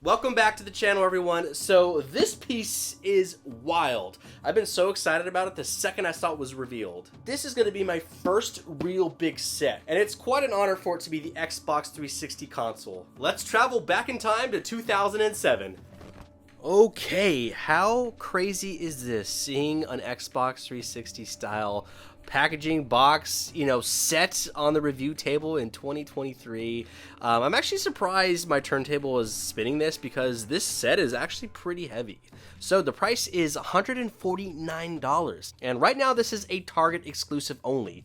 Welcome back to the channel, everyone. So this piece is wild. I've been so excited about it the second I saw it was revealed. This is going to be my first real big set, and it's quite an honor for it to be the Xbox 360 console. Let's travel back in time to 2007. Okay, how crazy is this, seeing an Xbox 360 style packaging box, set on the review table in 2023. I'm actually surprised my turntable is spinning this because this set is actually pretty heavy. So the price is $149, and right now this is a Target exclusive only.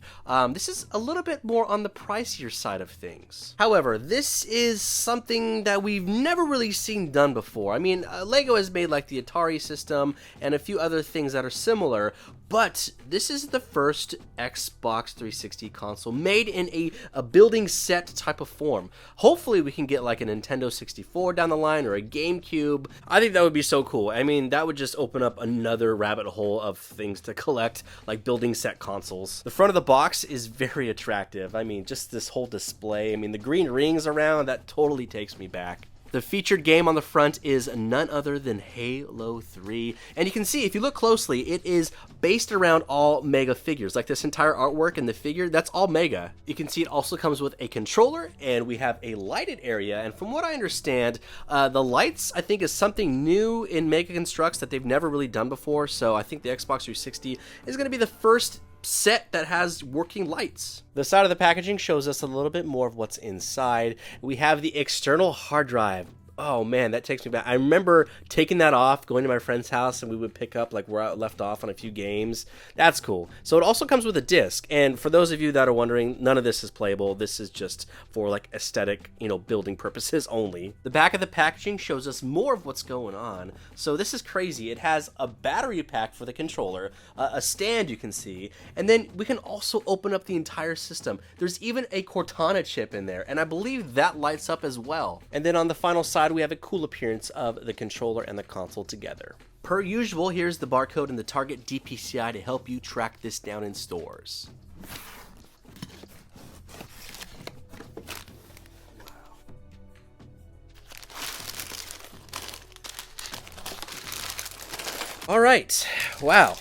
This is a little bit more on the pricier side of things. However, this is something that we've never really seen done before. I mean, Lego has made like the Atari system and a few other things that are similar, but this is the first Xbox 360 console made in a building set type of form. Hopefully we can get like a Nintendo 64 down the line or a GameCube. I think that would be so cool. I mean, that would just open up another rabbit hole of things to collect, like building set consoles. The front of the box is very attractive. I mean, just this whole display. I mean, the green rings around, that totally takes me back. The featured game on the front is none other than Halo 3. And you can see, if you look closely, it is based around all Mega figures. Like this entire artwork and the figure, that's all Mega. You can see it also comes with a controller, and we have a lighted area. And from what I understand, the lights, I think, is something new in Mega Constructs that they've never really done before. So I think the Xbox 360 is going to be the first set that has working lights. The side of the packaging shows us a little bit more of what's inside. We have the external hard drive. Oh man, that takes me back. I remember taking that off, going to my friend's house, and we would pick up like where I left off on a few games. That's cool. So it also comes with a disc, and for those of you that are wondering, none of this is playable. This is just for like aesthetic, building purposes only. The back of the packaging shows us more of what's going on. So this is crazy. It has a battery pack for the controller, a stand you can see, and then we can also open up the entire system. There's even a Cortana chip in there, and I believe that lights up as well. And then on the final side, we have a cool appearance of the controller and the console together. Per usual, here's the barcode and the Target DPCI to help you track this down in stores. All right, wow.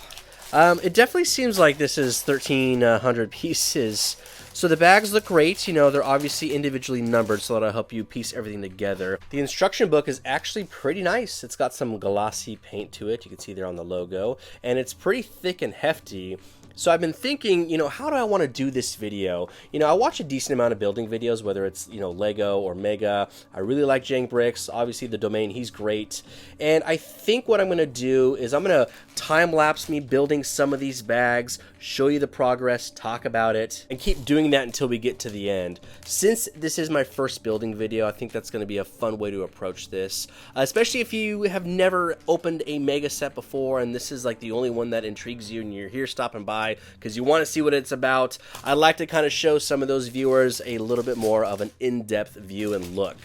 It definitely seems like this is 1,300 pieces. So the bags look great, they're obviously individually numbered so that'll help you piece everything together. The instruction book is actually pretty nice. It's got some glossy paint to it, you can see there on the logo, and it's pretty thick and hefty. So I've been thinking, how do I want to do this video? I watch a decent amount of building videos, whether it's, Lego or Mega. I really like Jang Bricks. Obviously, the Domain, he's great. And I think what I'm going to do is I'm going to time-lapse me building some of these bags, show you the progress, talk about it, and keep doing that until we get to the end. Since this is my first building video, I think that's going to be a fun way to approach this, especially if you have never opened a Mega set before and this is like the only one that intrigues you and you're here stopping by because you want to see what it's about. I'd like to kind of show some of those viewers a little bit more of an in-depth view and look.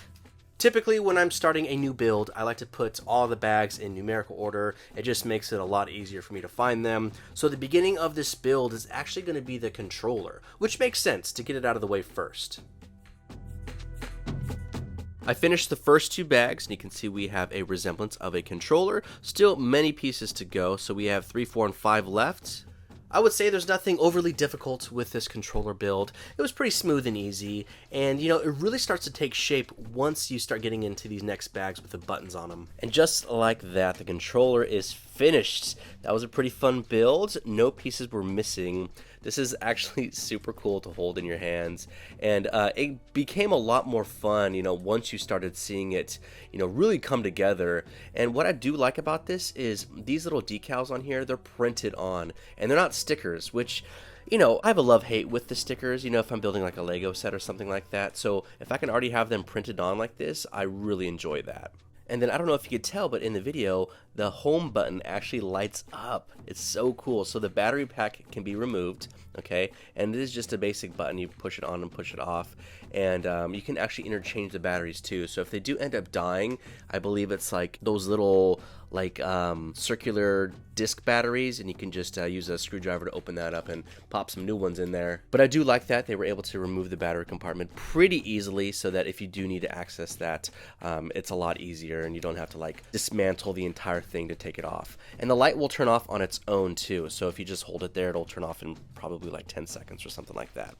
Typically, when I'm starting a new build, I like to put all the bags in numerical order. It just makes it a lot easier for me to find them. So the beginning of this build is actually going to be the controller, which makes sense to get it out of the way first. I finished the first two bags, and you can see we have a resemblance of a controller. Still many pieces to go, so we have 3, 4, and 5 left. I would say there's nothing overly difficult with this controller build. It was pretty smooth and easy, and it really starts to take shape once you start getting into these next bags with the buttons on them. And just like that, the controller is finished. That was a pretty fun build. No pieces were missing. This is actually super cool to hold in your hands, and it became a lot more fun, once you started seeing it, really come together. And what I do like about this is these little decals on here, they're printed on, and they're not stickers, which, I have a love-hate with the stickers, if I'm building like a Lego set or something like that. So if I can already have them printed on like this, I really enjoy that. And then I don't know if you could tell, but in the video, the home button actually lights up. It's so cool. So the battery pack can be removed, okay? And it is just a basic button. You push it on and push it off. And you can actually interchange the batteries too. So if they do end up dying, I believe it's like those little like circular disc batteries, and you can just use a screwdriver to open that up and pop some new ones in there. But I do like that they were able to remove the battery compartment pretty easily, so that if you do need to access that, it's a lot easier and you don't have to like dismantle the entire thing to take it off. And the light will turn off on its own too, so if you just hold it there, it'll turn off in probably like 10 seconds or something like that.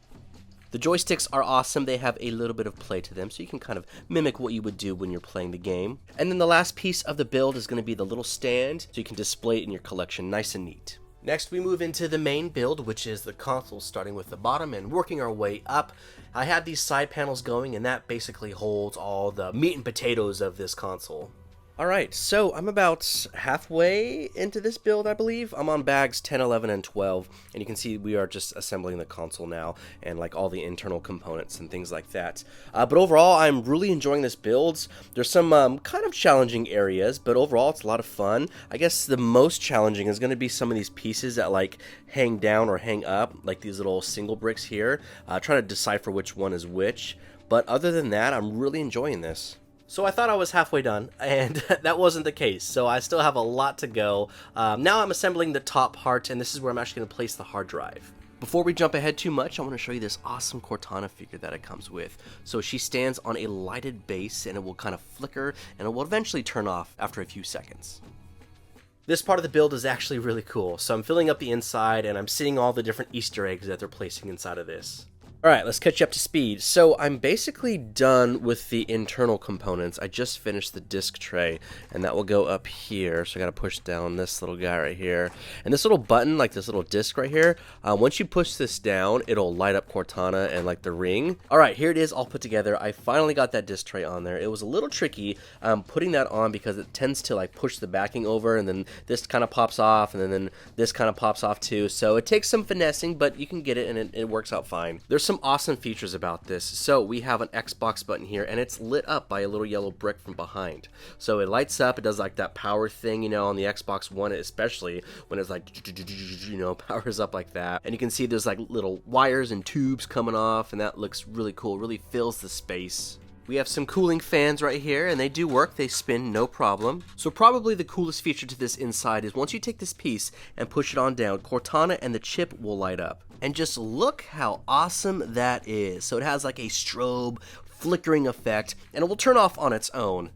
The joysticks are awesome. They have a little bit of play to them, so you can kind of mimic what you would do when you're playing the game. And then the last piece of the build is going to be the little stand, so you can display it in your collection nice and neat. Next, we move into the main build, which is the console, starting with the bottom and working our way up. I have these side panels going, and that basically holds all the meat and potatoes of this console. Alright, so I'm about halfway into this build, I believe. I'm on bags 10, 11, and 12, and you can see we are just assembling the console now, and like all the internal components and things like that. But overall, I'm really enjoying this build. There's some kind of challenging areas, but overall it's a lot of fun. I guess the most challenging is going to be some of these pieces that like hang down or hang up, like these little single bricks here. Trying to decipher which one is which, but other than that, I'm really enjoying this. So I thought I was halfway done, and that wasn't the case, so I still have a lot to go. Now I'm assembling the top part, and this is where I'm actually going to place the hard drive. Before we jump ahead too much, I want to show you this awesome Cortana figure that it comes with. So she stands on a lighted base, and it will kind of flicker, and it will eventually turn off after a few seconds. This part of the build is actually really cool. So I'm filling up the inside, and I'm seeing all the different Easter eggs that they're placing inside of this. Alright, let's catch you up to speed. So I'm basically done with the internal components. I just finished the disc tray, and that will go up here. So I gotta push down this little guy right here. And this little button, like this little disc right here, once you push this down, it'll light up Cortana and like the ring. Alright, here it is all put together. I finally got that disc tray on there. It was a little tricky putting that on because it tends to like push the backing over, and then this kind of pops off, and then this kind of pops off too. So it takes some finessing, but you can get it, and it works out fine. There's some awesome features about this. So we have an Xbox button here, and it's lit up by a little yellow brick from behind. So it lights up, it does like that power thing, you know, on the Xbox One, especially when it's like, you know, powers up like that. And you can see there's like little wires and tubes coming off, and that looks really cool, really fills the space. We have some cooling fans right here, and they do work. They spin no problem. So probably the coolest feature to this inside is once you take this piece and push it on down, Cortana and the chip will light up. And just look how awesome that is. So it has like a strobe flickering effect, and it will turn off on its own.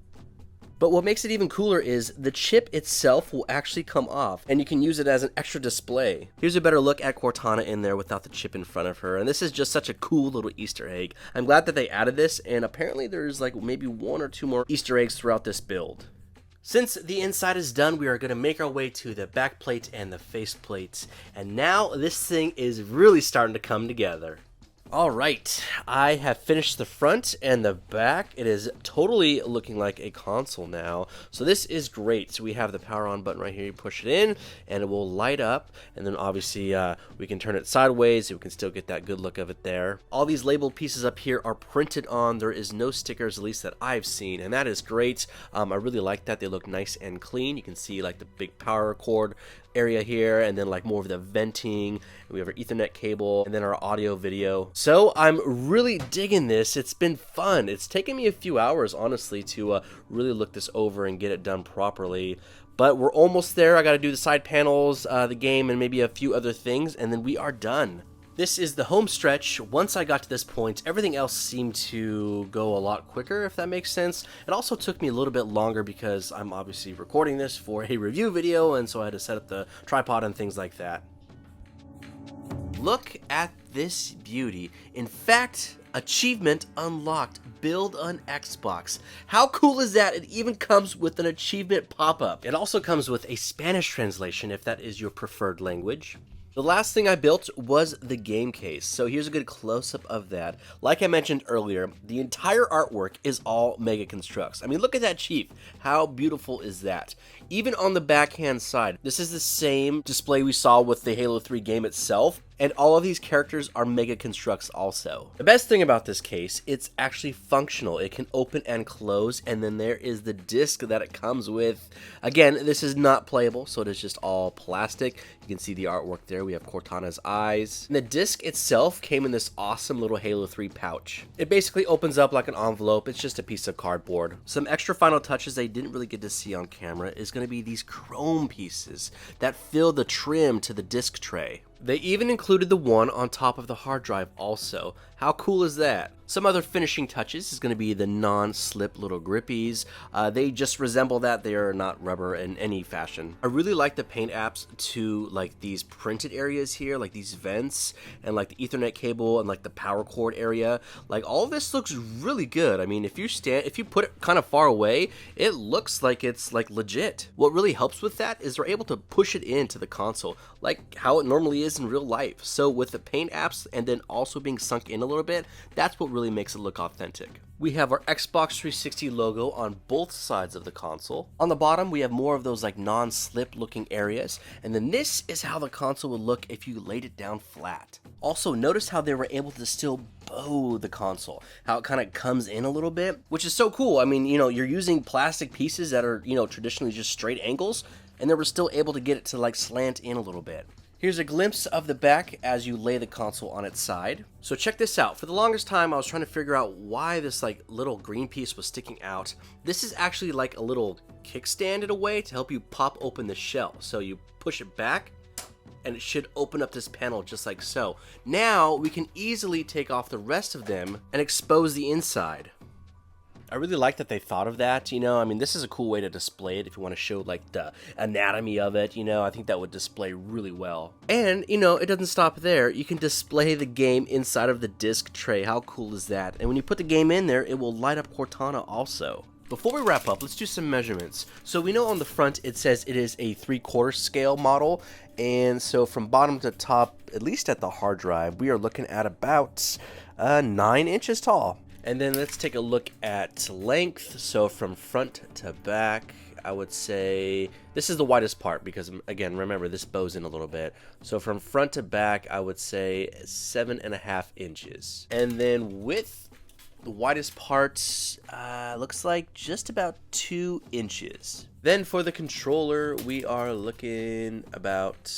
But what makes it even cooler is the chip itself will actually come off, and you can use it as an extra display. Here's a better look at Cortana in there without the chip in front of her, and this is just such a cool little Easter egg. I'm glad that they added this, and apparently there's like maybe 1 or 2 more Easter eggs throughout this build. Since the inside is done, we are going to make our way to the back plate and the face plate, and now this thing is really starting to come together. Alright, I have finished the front and the back. It is totally looking like a console now. So this is great. So we have the power on button right here. You push it in and it will light up. And then obviously we can turn it sideways so we can still get that good look of it there. All these labeled pieces up here are printed on. There is no stickers, at least that I've seen. And that is great. I really like that. They look nice and clean. You can see like the big power cord area here, and then like more of the venting. We have our Ethernet cable, and then our audio video. So I'm really digging this. It's been fun. It's taken me a few hours, honestly, to really look this over and get it done properly. But we're almost there. I got to do the side panels, the game, and maybe a few other things, and then we are done. This is the home stretch. Once I got to this point, everything else seemed to go a lot quicker, if that makes sense. It also took me a little bit longer because I'm obviously recording this for a review video, and so I had to set up the tripod and things like that. Look at this beauty. In fact, achievement unlocked, build an Xbox. How cool is that? It even comes with an achievement pop-up. It also comes with a Spanish translation if that is your preferred language. The last thing I built was the game case, so here's a good close-up of that. Like I mentioned earlier, the entire artwork is all Mega Construx. I mean, look at that Chief. How beautiful is that? Even on the backhand side, this is the same display we saw with the Halo 3 game itself, And all of these characters are Mega Constructs also. The best thing about this case, it's actually functional. It can open and close, and then there is the disc that it comes with. Again, this is not playable, so it is just all plastic. You can see the artwork there. We have Cortana's eyes. And the disc itself came in this awesome little Halo 3 pouch. It basically opens up like an envelope. It's just a piece of cardboard. Some extra final touches they didn't really get to see on camera is going to be these chrome pieces that fill the trim to the disc tray. They even included the one on top of the hard drive also. How cool is that? Some other finishing touches is going to be the non-slip little grippies. They just resemble that. They are not rubber in any fashion. I really like the paint apps to like these printed areas here, like these vents and like the Ethernet cable and like the power cord area. Like all of this looks really good. I mean, if you put it kind of far away, it looks like it's like legit. What really helps with that is they're able to push it into the console like how it normally is in real life. So with the paint apps and then also being sunk in a little bit, that's what really makes it look authentic. We have our Xbox 360 logo on both sides of the console. On the bottom, we have more of those like non-slip looking areas. And then this is how the console would look if you laid it down flat. Also, notice how they were able to still bow the console, how it kind of comes in a little bit, which is so cool. I mean, you know, you're using plastic pieces that are, you know, traditionally just straight angles, and they were still able to get it to like slant in a little bit. Here's a glimpse of the back as you lay the console on its side. So check this out. For the longest time, I was trying to figure out why this like little green piece was sticking out. This is actually like a little kickstand in a way to help you pop open the shell. So you push it back, and it should open up this panel just like so. Now we can easily take off the rest of them and expose the inside. I really like that they thought of that, you know. I mean, this is a cool way to display it if you want to show like the anatomy of it, you know. I think that would display really well. And, you know, it doesn't stop there. You can display the game inside of the disc tray. How cool is that? And when you put the game in there, it will light up Cortana also. Before we wrap up, let's do some measurements. So we know on the front it says it is a 3/4 scale model, and so from bottom to top, at least at the hard drive, we are looking at about 9 inches tall. And then let's take a look at length. So from front to back, I would say this is the widest part because, again, remember this bows in a little bit. So from front to back, I would say 7.5 inches. And then width, the widest part looks like just about 2 inches. Then for the controller, we are looking about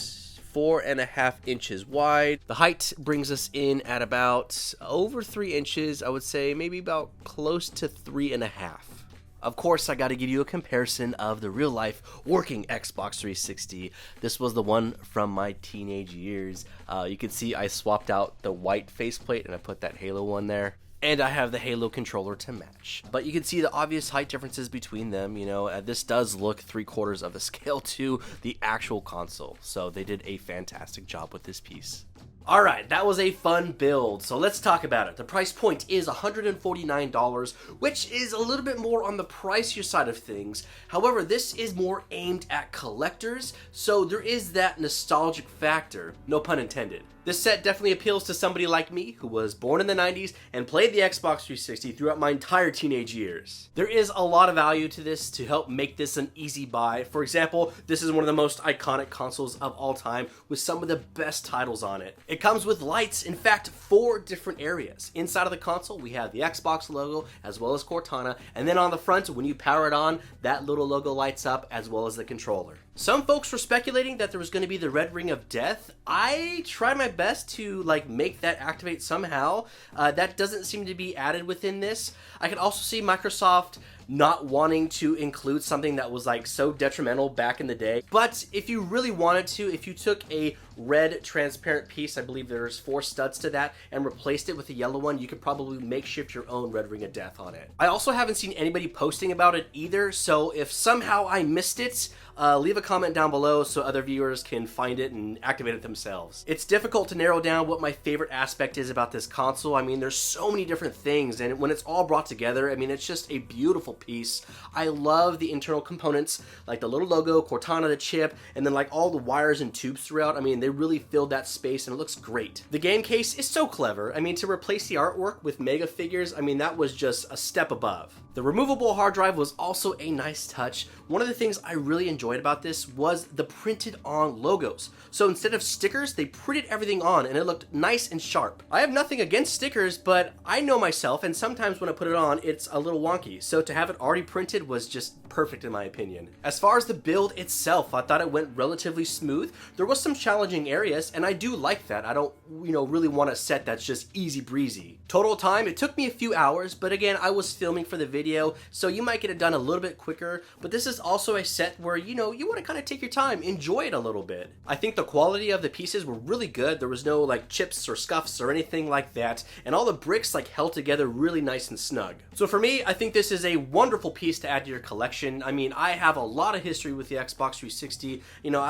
4.5 inches wide. The height brings us in at about over 3 inches. I would say maybe about close to 3.5. Of course, I got to give you a comparison of the real life working Xbox 360. This was the one from my teenage years. You can see I swapped out the white faceplate and I put that Halo one there. And I have the Halo controller to match. But you can see the obvious height differences between them. You know, this does look 3/4 of the scale to the actual console. So they did a fantastic job with this piece. Alright, that was a fun build, so let's talk about it. The price point is $149, which is a little bit more on the pricier side of things. However, this is more aimed at collectors, so there is that nostalgic factor, no pun intended. This set definitely appeals to somebody like me, who was born in the 90s and played the Xbox 360 throughout my entire teenage years. There is a lot of value to this to help make this an easy buy. For example, this is one of the most iconic consoles of all time with some of the best titles on it. It comes with lights, in fact, 4 different areas. Inside of the console, we have the Xbox logo as well as Cortana, and then on the front, when you power it on, that little logo lights up as well as the controller. Some folks were speculating that there was going to be the red ring of death. I tried my best to make that activate somehow. That doesn't seem to be added within this. I can also see Microsoft not wanting to include something that was so detrimental back in the day. But if you really wanted to, if you took a red transparent piece, I believe there's 4 studs to that, and replaced it with a yellow one, you could probably makeshift your own red ring of death on it. I also haven't seen anybody posting about it either, so if somehow I missed it, leave a comment down below so other viewers can find it and activate it themselves. It's difficult to narrow down what my favorite aspect is about this console. I mean, there's so many different things, and when it's all brought together, I mean, it's just a beautiful piece. I love the internal components, like the little logo, Cortana, the chip, and then all the wires and tubes throughout. I mean, they really filled that space, and it looks great. The game case is so clever. I mean, to replace the artwork with Mega figures, I mean, that was just a step above. The removable hard drive was also a nice touch. One of the things I really enjoyed about this was the printed on logos. So instead of stickers, they printed everything on and it looked nice and sharp. I have nothing against stickers, but I know myself and sometimes when I put it on, it's a little wonky. So to have it already printed was just perfect in my opinion. As far as the build itself, I thought it went relatively smooth. There was some challenging areas and I do like that. I don't, really want a set that's just easy breezy. Total time, it took me a few hours, but again, I was filming for the video, so you might get it done a little bit quicker, but this is also a set where, you want to kind of take your time, enjoy it a little bit. I think the quality of the pieces were really good. There was no like chips or scuffs or anything like that, and all the bricks like held together really nice and snug. So for me, I think this is a wonderful piece to add to your collection. I mean, I have a lot of history with the Xbox 360.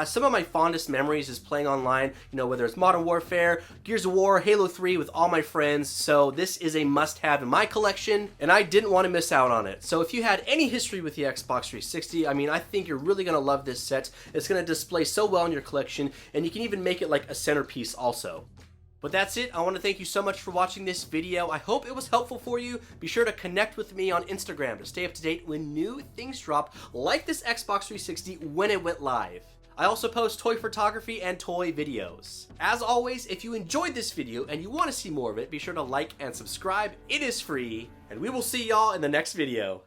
Some of my fondest memories is playing online, whether it's Modern Warfare, Gears of War, Halo 3 with all my friends, so this is a must-have in my collection, and I didn't want to miss out on it. So if you had any history with the Xbox 360, I think you're really going to love this set. It's going to display so well in your collection, and you can even make it like a centerpiece also. But that's it. I want to thank you so much for watching this video. I hope it was helpful for you. Be sure to connect with me on Instagram to stay up to date when new things drop, like this Xbox 360 when it went live. I also post toy photography and toy videos. As always, if you enjoyed this video and you want to see more of it, be sure to like and subscribe. It is free, and we will see y'all in the next video.